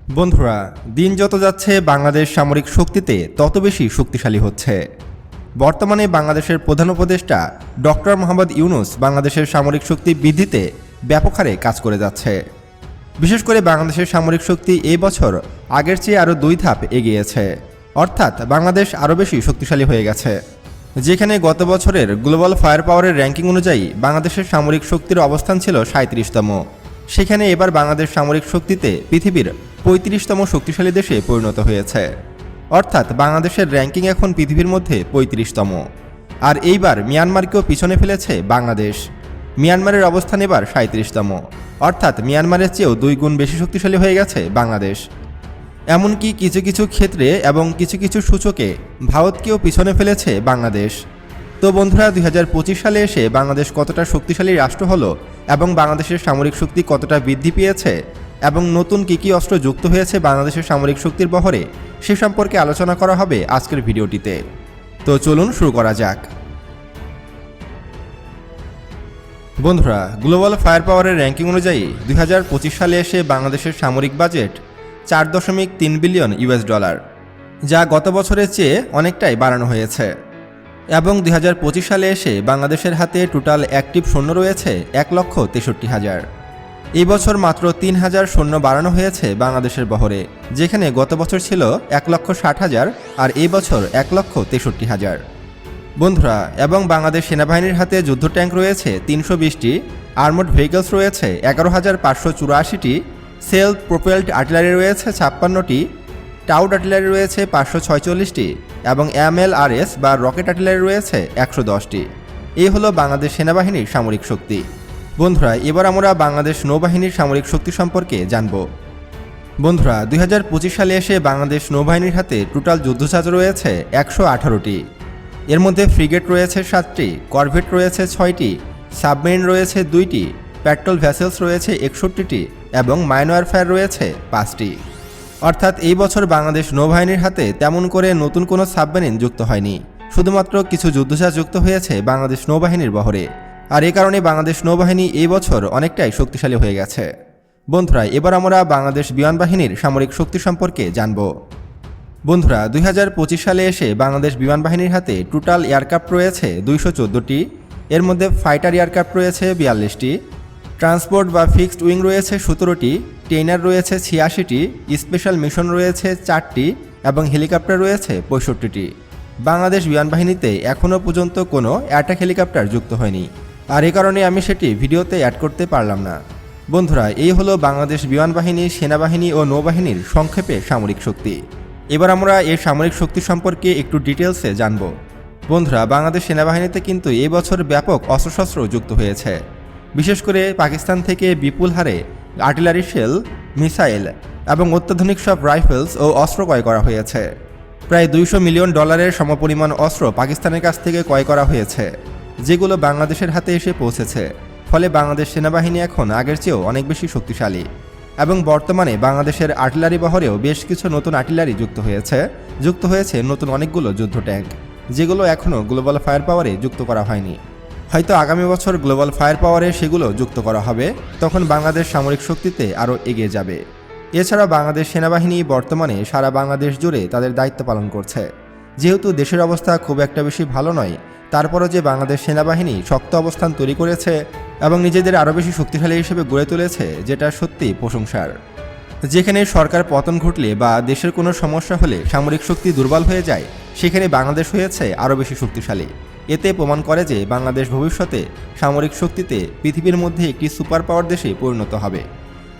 বন্ধুরা, দিন যত যাচ্ছে বাংলাদেশ সামরিক শক্তিতে তত বেশি শক্তিশালী হচ্ছে। বর্তমানে বাংলাদেশের প্রধান উপদেষ্টা ডক্টর মোহাম্মদ ইউনূস বাংলাদেশের সামরিক শক্তি বৃদ্ধিতে ব্যাপক হারে কাজ করে যাচ্ছে। বিশেষ করে বাংলাদেশের সামরিক শক্তি এই বছর আগের চেয়ে আরও 2 ধাপ এগিয়েছে, অর্থাৎ বাংলাদেশ আরও বেশি শক্তিশালী হয়ে গেছে। যেখানে গত বছরের গ্লোবাল ফায়ার পাওয়ারের র্যাঙ্কিং অনুযায়ী বাংলাদেশের সামরিক শক্তির অবস্থান ছিল 37তম, সেখানে এবার বাংলাদেশ সামরিক শক্তিতে পৃথিবীর 35তম শক্তিশালী দেশে পরিণত হয়েছে। অর্থাৎ বাংলাদেশের র্যাঙ্কিং এখন পৃথিবীর মধ্যে 35তম। আর এইবার মিয়ানমারকেও পিছনে ফেলেছে বাংলাদেশ। মিয়ানমারের অবস্থান এবার 37তম, অর্থাৎ মিয়ানমারের চেয়েও 2 গুণ বেশি শক্তিশালী হয়ে গেছে বাংলাদেশ। এমনকি কিছু কিছু ক্ষেত্রে এবং কিছু কিছু সূচকে ভারতকেও পিছনে ফেলেছে বাংলাদেশ। তো বন্ধুরা, 2025 সালে এসে বাংলাদেশ কতটা শক্তিশালী রাষ্ট্র হলো এবং বাংলাদেশের সামরিক শক্তি কতটা বৃদ্ধি পেয়েছে এবং নতুন কী অস্ত্র যুক্ত হয়েছে বাংলাদেশের সামরিক শক্তির বহরে, সে সম্পর্কে আলোচনা করা হবে আজকের ভিডিওটিতে। তো চলুন শুরু করা যাক। বন্ধুরা, গ্লোবাল ফায়ার পাওয়ারের র্যাঙ্কিং অনুযায়ী 2025 সালে এসে বাংলাদেশের সামরিক বাজেট 4.3 বিলিয়ন ইউএস ডলার, যা গত বছরের চেয়ে অনেকটাই বাড়ানো হয়েছে। এবং 2025 সালে এসে বাংলাদেশের হাতে টোটাল অ্যাক্টিভ সৈন্য রয়েছে 1,63,000। এই বছর মাত্র 3,000 সৈন্য বাড়ানো হয়েছে বাংলাদেশের বহরে, যেখানে গত বছর ছিল 1,60,000 আর এই বছর 1,63,000। বন্ধুরা, এবং বাংলাদেশ সেনাবাহিনীর হাতে যুদ্ধ ট্যাঙ্ক রয়েছে 320টি, আর্মড ভেহিকলস রয়েছে 11,584টি, সেলফ প্রোপেলড আর্টিলারি রয়েছে 56টি, টাউড আর্টিলারি রয়েছে 546টি এবং MLRS বা রকেট আর্টিলারি রয়েছে 110টি। এই হলো বাংলাদেশ সেনাবাহিনীর সামরিক শক্তি। বন্ধুরা, এবার আমরা বাংলাদেশ নৌবাহিনীর সামরিক শক্তি সম্পর্কে জানব। বন্ধুরা, 2025 সালে এসে বাংলাদেশ নৌবাহিনীর হাতে টোটাল যুদ্ধজাহাজ রয়েছে 118টি। এর মধ্যে ফ্রিগেট রয়েছে 7টি, করভেট রয়েছে 6টি, সাবমেরিন রয়েছে 2টি, পেট্রোল ভেসেলস রয়েছে 61টি এবং মাইন ওয়ারফেয়ার রয়েছে 5টি। অর্থাৎ এই বছর বাংলাদেশ নৌবাহিনীর হাতে তেমন করে নতুন কোনো সাবমেরিন যুক্ত হয়নি, শুধুমাত্র কিছু যুদ্ধজাহাজ যুক্ত হয়েছে বাংলাদেশ নৌবাহিনীর বহরে। আর এই কারণে বাংলাদেশ নৌবাহিনী এই বছর অনেকটাই শক্তিশালী হয়ে গেছে। বন্ধুরা, এবার আমরা বাংলাদেশ বিমান বাহিনীর সামরিক শক্তি সম্পর্কে জানব। বন্ধুরা, 2025 সালে এসে বাংলাদেশ বিমান বাহিনীর হাতে টোটাল এয়ারক্রাফট রয়েছে 214টি। এর মধ্যে ফাইটার এয়ারক্রাফট রয়েছে 42টি, ট্রান্সপোর্ট বা ফিক্সড উইং রয়েছে 17টি, ট্রেনার রয়েছে 86টি, স্পেশাল মিশন রয়েছে 4টি এবং হেলিকপ্টার রয়েছে 65টি। বাংলাদেশ বিমান বাহিনীতে এখনও পর্যন্ত কোনো অ্যাটাক হেলিকপ্টার যুক্ত হয়নি, আর এ কারণে আমি সেটি ভিডিওতে অ্যাড করতে পারলাম না। বন্ধুরা, এই হলো বাংলাদেশ বিমান বাহিনী, সেনাবাহিনী ও নৌবাহিনীর সংক্ষেপে সামরিক শক্তি। এবার আমরা এই সামরিক শক্তি সম্পর্কে একটু ডিটেলসে জানব। বন্ধুরা, বাংলাদেশ সেনাবাহিনীতে কিন্তু এই বছর ব্যাপক অস্ত্রশস্ত্র যুক্ত হয়েছে। বিশেষ করে পাকিস্তান থেকে বিপুল হারে আর্টিলারি শেল, মিসাইল এবং অত্যাধুনিক সব রাইফেলস ও অস্ত্র ক্রয় করা হয়েছে। প্রায় $200 মিলিয়ন সমপরিমাণ অস্ত্র পাকিস্তানের কাছ থেকে ক্রয় করা হয়েছে, যেগুলো বাংলাদেশের হাতে এসে পৌঁছেছে। ফলে বাংলাদেশ সেনাবাহিনী এখন আগের চেয়েও অনেক বেশি শক্তিশালী। এবং বর্তমানে বাংলাদেশের আর্টিলারি বহরেও বেশ কিছু নতুন আর্টিলারি যুক্ত হয়েছে নতুন অনেকগুলো যুদ্ধ ট্যাঙ্ক, যেগুলো এখনও গ্লোবাল ফায়ার পাওয়ারে যুক্ত করা হয়নি। হয়তো আগামী বছর গ্লোবাল ফায়ার পাওয়ারে সেগুলো যুক্ত করা হবে, তখন বাংলাদেশ সামরিক শক্তিতে আরও এগিয়ে যাবে। এছাড়া বাংলাদেশ সেনাবাহিনী বর্তমানে সারা বাংলাদেশ জুড়ে তাদের দায়িত্ব পালন করছে। যেহেতু দেশের অবস্থা খুব একটা বেশি ভালো নয়, তারপরও যে বাংলাদেশ সেনাবাহিনী শক্ত অবস্থান তৈরি করেছে এবং নিজেদের আরও বেশি শক্তিশালী হিসেবে গড়ে তুলেছে, যেটা সত্যি প্রশংসার। যেখানে সরকার পতন ঘটলে বা দেশের কোনো সমস্যা হলে সামরিক শক্তি দুর্বল হয়ে যায়, সেখানে বাংলাদেশ হয়েছে আরও বেশি শক্তিশালী। এতে প্রমাণ করে যে বাংলাদেশ ভবিষ্যতে সামরিক শক্তিতে পৃথিবীর মধ্যে একটি সুপার পাওয়ার দেশে পরিণত হবে।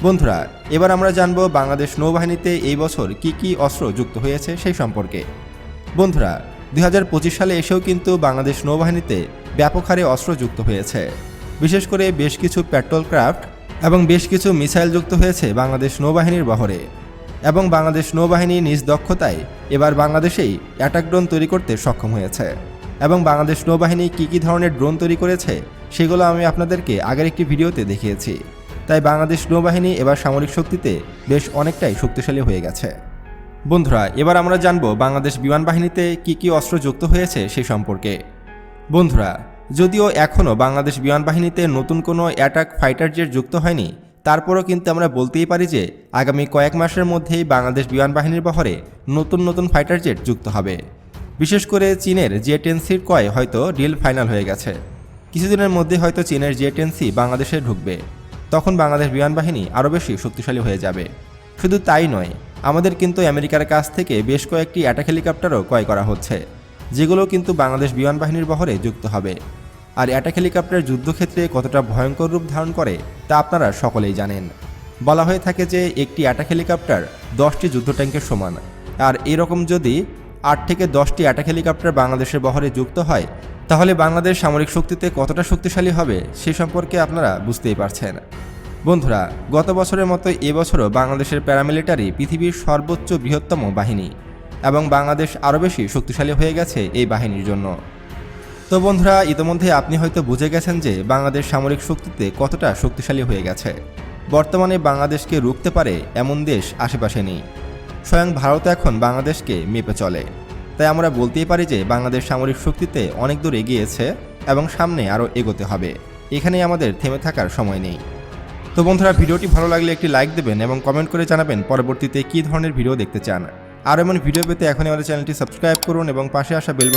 বন্ধুরা, এবার আমরা জানব বাংলাদেশ নৌবাহিনীতে এই বছর কি অস্ত্র যুক্ত হয়েছে সেই সম্পর্কে। বন্ধুরা, 2025 সালে এসেও কিন্তু বাংলাদেশ নৌবাহিনীতে ব্যাপক হারে অস্ত্র যুক্ত হয়েছে। বিশেষ করে বেশ কিছু পেট্রোল ক্রাফট এবং বেশ কিছু মিসাইল যুক্ত হয়েছে বাংলাদেশ নৌবাহিনীর বহরে। এবং বাংলাদেশ নৌবাহিনী নিজ দক্ষতায় এবার বাংলাদেশেই অ্যাটাক ড্রোন তৈরি করতে সক্ষম হয়েছে। এবং বাংলাদেশ নৌবাহিনী কী ধরনের ড্রোন তৈরি করেছে সেগুলো আমি আপনাদেরকে আগের একটি ভিডিওতে দেখিয়েছি। তাই বাংলাদেশ নৌবাহিনী এবার সামরিক শক্তিতে বেশ অনেকটাই শক্তিশালী হয়ে গেছে। বন্ধুরা, এবার আমরা জানব বাংলাদেশ বিমান বাহিনীতে কি অস্ত্র যুক্ত হয়েছে সে সম্পর্কে। বন্ধুরা, যদিও এখনও বাংলাদেশ বিমান বাহিনীতে নতুন কোনো অ্যাটাক ফাইটার জেট যুক্ত হয়নি, তারপরও কিন্তু আমরা বলতেই পারি যে আগামী কয়েক মাসের মধ্যেই বাংলাদেশ বিমান বাহিনীর বহরে নতুন নতুন ফাইটার জেট যুক্ত হবে। বিশেষ করে চীনের জে-10সির ক্রয় হয়তো ডিল ফাইনাল হয়ে গেছে। কিছুদিনের মধ্যে হয়তো চীনের জে-10সি বাংলাদেশে ঢুকবে। তখন বাংলাদেশ বিমান বাহিনী আরও বেশি শক্তিশালী হয়ে যাবে। শুধু তাই নয়, আমাদের কিন্তু আমেরিকার কাছ থেকে বেশ কয়েকটি অ্যাটাক হেলিকপ্টারও ক্রয় করা হচ্ছে, যেগুলো কিন্তু বাংলাদেশ বিমান বাহিনীর বহরে যুক্ত হবে। আর অ্যাটাক হেলিকপ্টার যুদ্ধক্ষেত্রে কতটা ভয়ঙ্কর রূপ ধারণ করে তা আপনারা সকলেই জানেন। বলা হয়ে থাকে যে একটি অ্যাটাক হেলিকপ্টার 10টি যুদ্ধ ট্যাঙ্কের সমান। আর এরকম যদি 8 থেকে 10টি অ্যাটাক হেলিকপ্টার বাংলাদেশের বহরে যুক্ত হয়, তাহলে বাংলাদেশ সামরিক শক্তিতে কতটা শক্তিশালী হবে সে সম্পর্কে আপনারা বুঝতেই পারছেন। বন্ধুরা, গত বছরের মতো এবছরও বাংলাদেশের প্যারামিলিটারি পৃথিবীর সর্বোচ্চ বৃহত্তম বাহিনী, এবং বাংলাদেশ আরও বেশি শক্তিশালী হয়ে গেছে এই বাহিনীর জন্য। তো বন্ধুরা, ইতিমধ্যে আপনি হয়তো বুঝে গেছেন যে বাংলাদেশ সামরিক শক্তিতে কতটা শক্তিশালী হয়ে গেছে। বর্তমানে বাংলাদেশকে রুখতে পারে এমন দেশ আশেপাশে নেই। স্বয়ং ভারত এখন বাংলাদেশকে মেপে চলে। তাই আমরা বলতেই পারি যে বাংলাদেশ সামরিক শক্তিতে অনেক দূর এগিয়েছে এবং সামনে আরও এগোতে হবে। এখানেই আমাদের থেমে থাকার সময় নেই। তো বন্ধুরা, ভিডিওটি ভালো লাগলে একটি লাইক দেবেন এবং কমেন্ট করে জানাবেন পরবর্তীতে কী ধরনের ভিডিও দেখতে চান। আর এমন ভিডিও পেতে এখনই আমাদের চ্যানেলটি সাবস্ক্রাইব করুন এবং পাশে আসা বেল